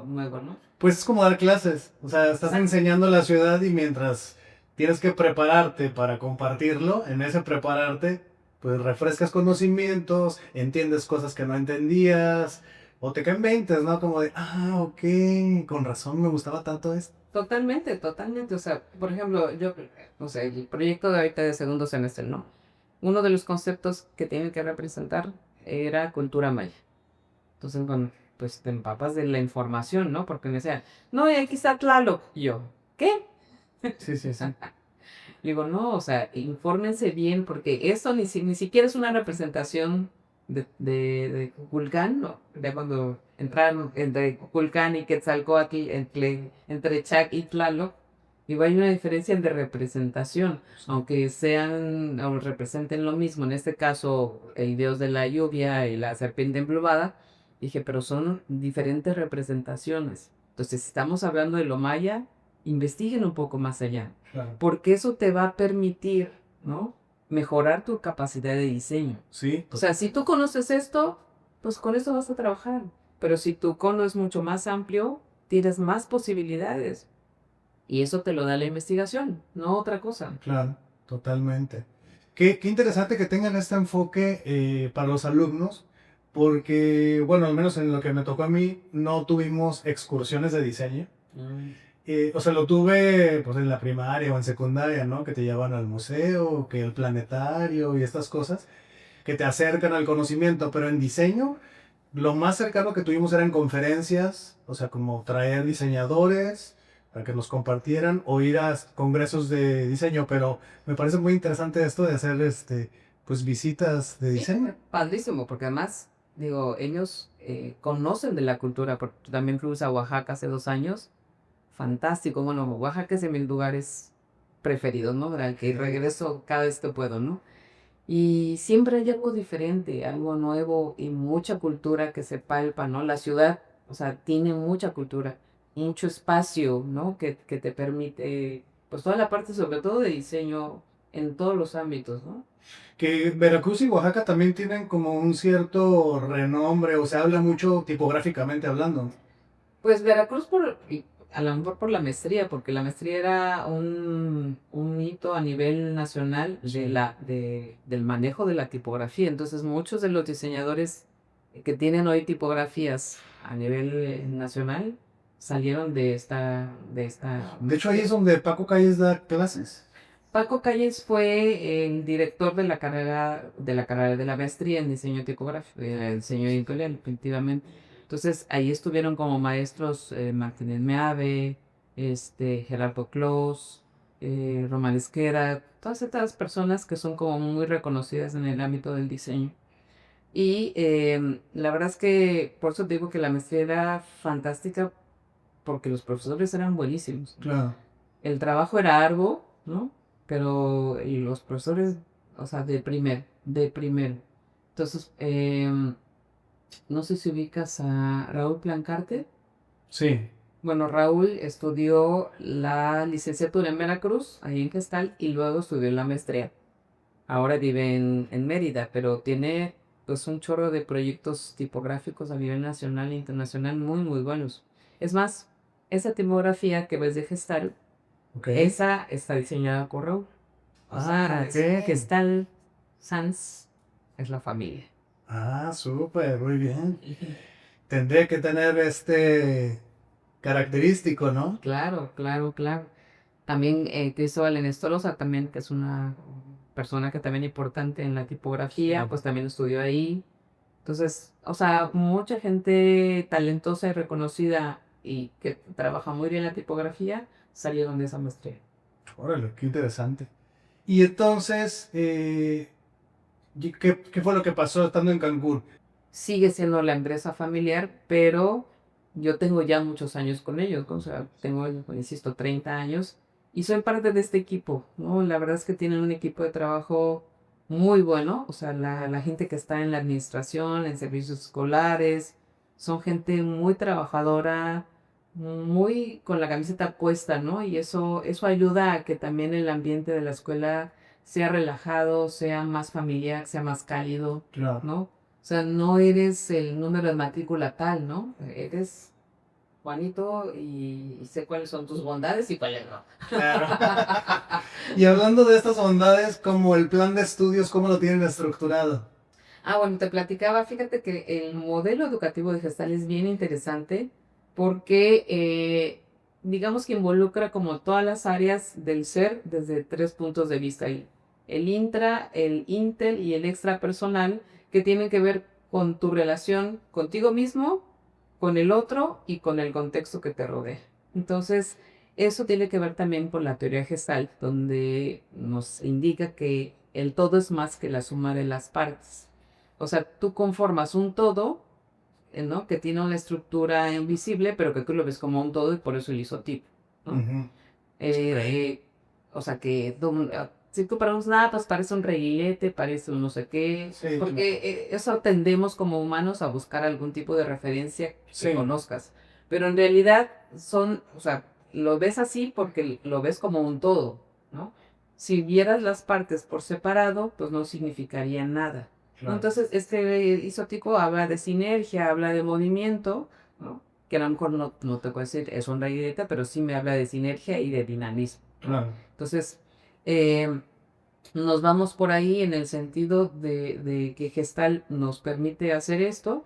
nuevo, ¿no? Pues es como dar clases, o sea, estás Exacto. enseñando la ciudad y mientras tienes que prepararte para compartirlo, en ese prepararte, pues refrescas conocimientos, entiendes cosas que no entendías, o te caen veintes, ¿no? Como de, ah, ok, con razón me gustaba tanto esto. Totalmente, totalmente. O sea, por ejemplo, yo, no sé, el proyecto de ahorita de segundo semestre, ¿no? Uno de los conceptos que tienen que representar era cultura maya. Entonces, bueno, pues te empapas de la información, ¿no? Porque me decían, no, y aquí está Tlaloc. Y yo, ¿qué? Sí, sí, sí. Digo, no, o sea, infórmense bien, porque eso ni siquiera es una representación de Kukulcán, ¿no? De cuando entraron entre Kukulcán y Quetzalcóatl, entre Chac y Tlaloc. Digo, hay una diferencia de representación, aunque sean o representen lo mismo, en este caso el dios de la lluvia y la serpiente emplumada, dije, pero son diferentes representaciones. Entonces, si estamos hablando de lo maya, investiguen un poco más allá, Claro. porque eso te va a permitir, ¿no? Mejorar tu capacidad de diseño. Sí, O sea, si tú conoces esto, pues con eso vas a trabajar. Pero si tu cono es mucho más amplio, tienes más posibilidades. Y eso te lo da la investigación, no otra cosa. claro, totalmente. Qué interesante que tengan este enfoque para los alumnos, porque, bueno, al menos en lo que me tocó a mí, no tuvimos excursiones de diseño. O sea, lo tuve pues en la primaria o en secundaria, ¿no? Que te llevan al museo, que el planetario y estas cosas, que te acercan al conocimiento, pero en diseño, lo más cercano que tuvimos eran conferencias, o sea, como traer diseñadores para que nos compartieran o ir a congresos de diseño, pero me parece muy interesante esto de hacer pues visitas de Sí, diseño. padrísimo, porque además, digo, ellos conocen de la cultura, porque tú también fuimos a Oaxaca hace 2 años. Fantástico, bueno, Oaxaca es de mis lugares preferidos, ¿no? Al que regreso cada vez que puedo, ¿no? Y siempre hay algo diferente, algo nuevo y mucha cultura que se palpa, ¿no? La ciudad, o sea, tiene mucha cultura, mucho espacio, ¿no? Que te permite, pues toda la parte, sobre todo de diseño, en todos los ámbitos, ¿no? Que Veracruz y Oaxaca también tienen como un cierto renombre, o se habla mucho tipográficamente hablando. Pues Veracruz y a lo mejor por la maestría, porque la maestría era un hito a nivel nacional Sí. del manejo de la tipografía. Entonces muchos de los diseñadores que tienen hoy tipografías a nivel nacional salieron de esta De hecho, ahí es maestría. donde Paco Calles da clases. Paco Calles fue el director de la maestría en diseño tipográfico, en diseño editorial, efectivamente. Entonces, ahí estuvieron como maestros Martínez Meave, Gerardo Clos, Román Esquera, todas estas personas que son como muy reconocidas en el ámbito del diseño. Y la verdad es que por eso te digo que la maestría era fantástica porque los profesores eran buenísimos. Claro. El trabajo era arduo, ¿no? Pero y los profesores, o sea, de primer. Entonces, no sé si ubicas a Raúl Plancarte. Sí. Bueno, Raúl estudió la licenciatura en Veracruz, ahí en Gestal, y luego estudió la maestría. Ahora vive en Mérida, pero tiene pues un chorro de proyectos tipográficos a nivel nacional e internacional muy, muy buenos. Es más, esa tipografía que ves de Gestal, Ok. esa está diseñada por Raúl. O sea, Ok. Gestal Sans es la familia. Ah, súper, muy bien. Tendría que tener este característico, ¿no? Claro, claro, claro. También Cristóbal Enestorosa, también, que es una persona que también es importante en la tipografía, Sí. pues también estudió ahí. Entonces, o sea, mucha gente talentosa y reconocida y que trabaja muy bien la tipografía salieron de esa maestría. Órale, qué interesante. Y entonces, ¿qué fue lo que pasó estando en Cancún? Sigue siendo la empresa familiar, pero yo tengo ya muchos años con ellos, ¿no? O sea, tengo, insisto, 30 años y soy parte de este equipo, ¿no? La verdad es que tienen un equipo de trabajo muy bueno, o sea, la gente que está en la administración, en servicios escolares, son gente muy trabajadora, muy con la camiseta puesta, ¿no? Y eso ayuda a que también el ambiente de la escuela sea relajado, sea más familiar, sea más cálido, Claro. ¿no? O sea, no eres el número de matrícula tal, ¿no? Eres Juanito y sé cuáles son tus bondades y cuáles no. Claro. Y hablando de estas bondades, como el plan de estudios, ¿cómo lo tienen estructurado? Ah, bueno, te platicaba, fíjate que el modelo educativo de Gestal es bien interesante porque digamos que involucra como todas las áreas del ser desde 3 puntos de vista. El intra, el intel y el extrapersonal que tienen que ver con tu relación contigo mismo con el otro y con el contexto que te rodea. Entonces, eso tiene que ver también con la teoría Gestalt, donde nos indica que el todo es más que la suma de las partes. O sea, tú conformas un todo, ¿no? Que tiene una estructura invisible, pero que tú lo ves como un todo y por eso el isotipo, ¿no? Ujú. O sea, que si tú preguntas nada, pues parece un reguilete, parece un no sé qué, Sí, claro. porque eso tendemos como humanos a buscar algún tipo de referencia que Sí, conozcas. Pero en realidad son, o sea, lo ves así porque lo ves como un todo, ¿no? Si vieras las partes por separado, pues no significaría nada, ¿no? claro. Entonces, este isótico habla de sinergia, habla de movimiento, ¿no? Que a lo mejor no te puedo decir es una reguilete, pero sí me habla de sinergia y de dinamismo, ¿no? Claro. Entonces, eh, nos vamos por ahí en el sentido de que Gestal nos permite hacer esto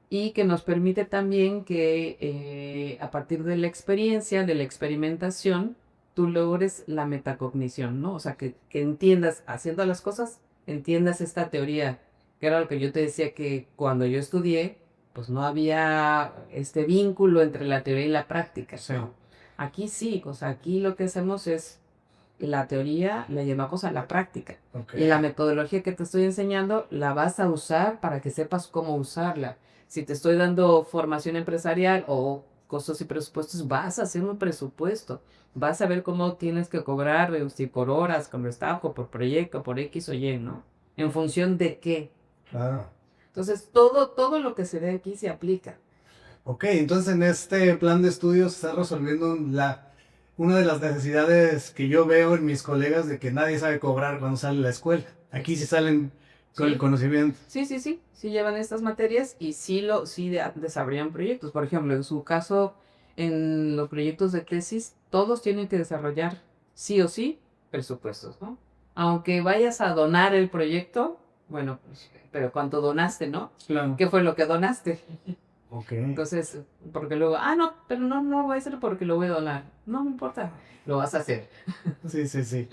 y que nos permite también que a partir de la experiencia, de la experimentación, tú logres la metacognición, ¿no? O sea, que entiendas, haciendo las cosas, entiendas esta teoría, que era lo que yo te decía que cuando yo estudié, pues no había este vínculo entre la teoría y la práctica, Sí. ¿no? Aquí sí, o sea, aquí lo que hacemos es la teoría la llevamos a la práctica. Ok. Y la metodología que te estoy enseñando la vas a usar para que sepas cómo usarla. Si te estoy dando formación empresarial o costos y presupuestos, vas a hacer un presupuesto. Vas a ver cómo tienes que cobrar, si por horas, con staff, o por proyecto, por X o Y, ¿no? En función de qué. Claro. Entonces, todo lo que se ve aquí se aplica. Ok, entonces en este plan de estudios está resolviendo una de las necesidades que yo veo en mis colegas de que nadie sabe cobrar cuando sale de la escuela. Aquí sí salen con el ¿Sí? conocimiento. Sí llevan estas materias y desarrollan proyectos. Por ejemplo, en su caso, en los proyectos de tesis, todos tienen que desarrollar sí o sí presupuestos, ¿no? Aunque vayas a donar el proyecto, bueno, pues, pero ¿cuánto donaste, no? Claro. ¿Qué fue lo que donaste? Ok. Entonces, porque luego, no, pero no voy a hacer porque lo voy a donar. No me importa, lo vas a hacer. Sí, sí, sí.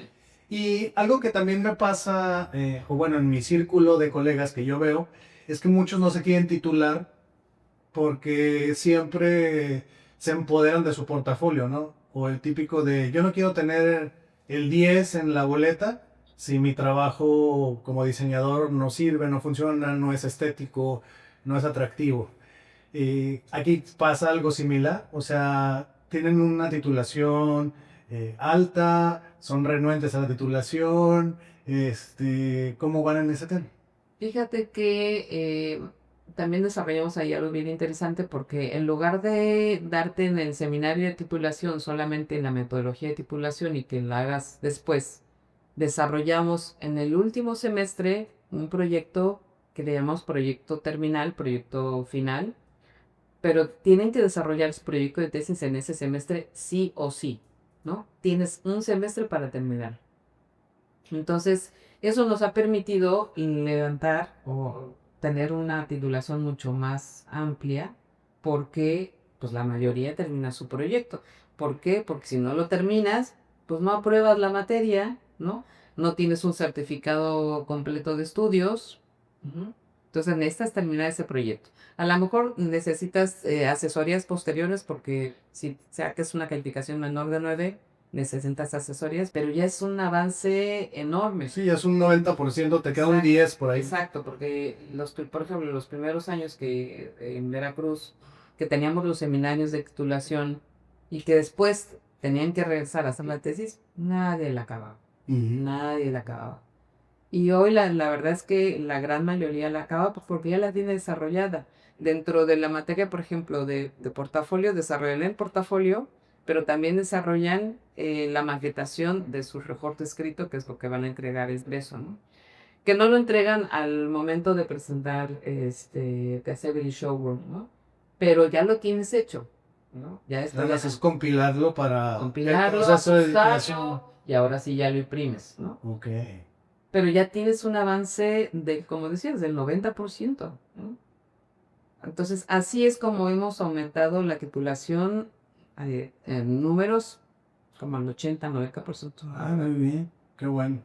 Y algo que también me pasa, o bueno, en mi círculo de colegas que yo veo, es que muchos no se quieren titular porque siempre se empoderan de su portafolio, ¿no? O el típico de, yo no quiero tener el 10 en la boleta si mi trabajo como diseñador no sirve, no funciona, no es estético, no es atractivo. Aquí pasa algo similar, o sea, tienen una titulación alta, son renuentes a la titulación, ¿cómo van en ese tema? Fíjate que también desarrollamos ahí algo bien interesante porque en lugar de darte en el seminario de titulación solamente la metodología de titulación y que la hagas después, desarrollamos en el último semestre un proyecto que le llamamos proyecto terminal, proyecto final, pero tienen que desarrollar su proyecto de tesis en ese semestre sí o sí, ¿no? Tienes un semestre para terminar. Entonces, eso nos ha permitido levantar o tener una titulación mucho más amplia porque pues la mayoría termina su proyecto. ¿Por qué? Porque si no lo terminas, pues no apruebas la materia, ¿no? No tienes un certificado completo de estudios. Ujú. Entonces necesitas terminar ese proyecto. A lo mejor necesitas asesorías posteriores porque si sacas una calificación menor de 9 necesitas asesorías, pero ya es un avance enorme. Sí, es un 90%, te queda un Exacto, 10 por ahí. exacto, porque por ejemplo, los primeros años que en Veracruz, que teníamos los seminarios de titulación y que después tenían que regresar a hacer la tesis, nadie la acababa, Ujú. nadie la acababa. Y hoy la verdad es que la gran mayoría la acaba pues, porque ya la tiene desarrollada. Dentro de la materia, por ejemplo, de portafolio, desarrollan el portafolio, pero también desarrollan la maquetación de su reporte escrito, que es lo que van a entregar eso, ¿no? Que no lo entregan al momento de presentar, de hacer el showroom, ¿no? Pero ya lo tienes hecho, ¿no? Ya está Nada más es compilarlo para el compilarlo, proceso de edición. ajustarlo, y ahora sí ya lo imprimes, ¿no? Ok. Pero ya tienes un avance de, como decías, del 90%, ¿no? Entonces, así es como hemos aumentado la titulación en números como al 80-90%. Ah, muy bien. Qué bueno.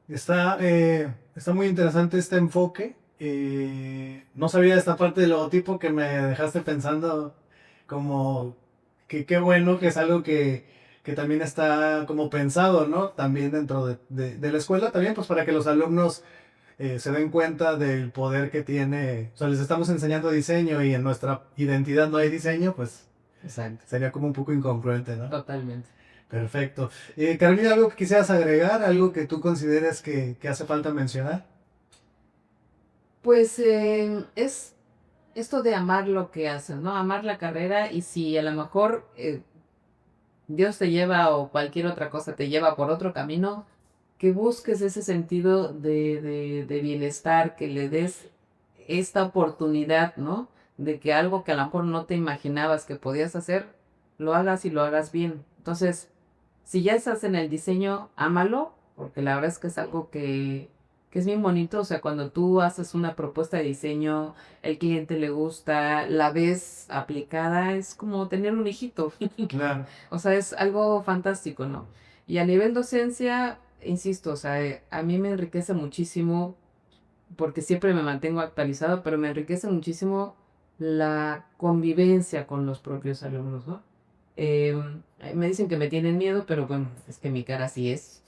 Está muy interesante este enfoque. No sabía esta parte del logotipo que me dejaste pensando como que qué bueno que es algo que también está como pensado, ¿no? También dentro de la escuela, también pues para que los alumnos se den cuenta del poder que tiene. O sea, les estamos enseñando diseño y en nuestra identidad no hay diseño, pues Exacto. sería como un poco incongruente, ¿no? Totalmente. Perfecto. Carolina, ¿algo que quisieras agregar? ¿Algo que tú consideres que hace falta mencionar? Pues es esto de amar lo que haces, ¿no? Amar la carrera y si a lo mejor Dios te lleva o cualquier otra cosa te lleva por otro camino, que busques ese sentido de bienestar, que le des esta oportunidad, ¿no? De que algo que a lo mejor no te imaginabas que podías hacer, lo hagas y lo hagas bien. Entonces, si ya estás en el diseño, ámalo, porque la verdad es que es algo que es bien bonito. O sea, cuando tú haces una propuesta de diseño, el cliente le gusta, la ves aplicada, es como tener un hijito. Claro. O sea, es algo fantástico, ¿no? Y a nivel docencia, insisto, o sea, a mí me enriquece muchísimo, porque siempre me mantengo actualizado, pero me enriquece muchísimo la convivencia con los propios alumnos, ¿no? Me dicen que me tienen miedo, pero bueno, es que mi cara así es.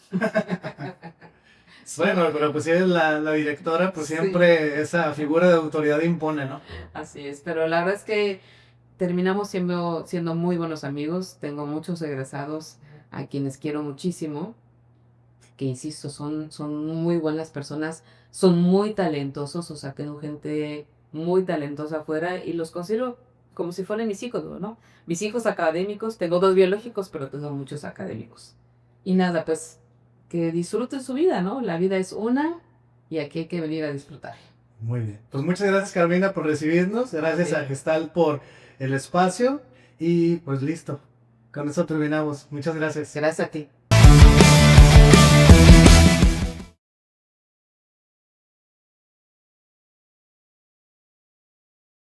Bueno, pero pues si eres la directora, pues Sí, siempre esa figura de autoridad impone, ¿no? así es. Pero la verdad es que terminamos siendo muy buenos amigos. Tengo muchos egresados a quienes quiero muchísimo, que insisto, son muy buenas personas, son muy talentosos, o sea, tengo gente muy talentosa afuera y los considero como si fueran mis hijos, ¿no? Mis hijos académicos, tengo dos biológicos, pero tengo muchos académicos. Y nada, pues que disfruten su vida, ¿no? La vida es una y aquí hay que venir a disfrutar. Muy bien. Pues muchas gracias, Carolina, por recibirnos. Gracias a Sí. Gestal por el espacio. Y pues listo. Con eso terminamos. Muchas gracias. Gracias a ti.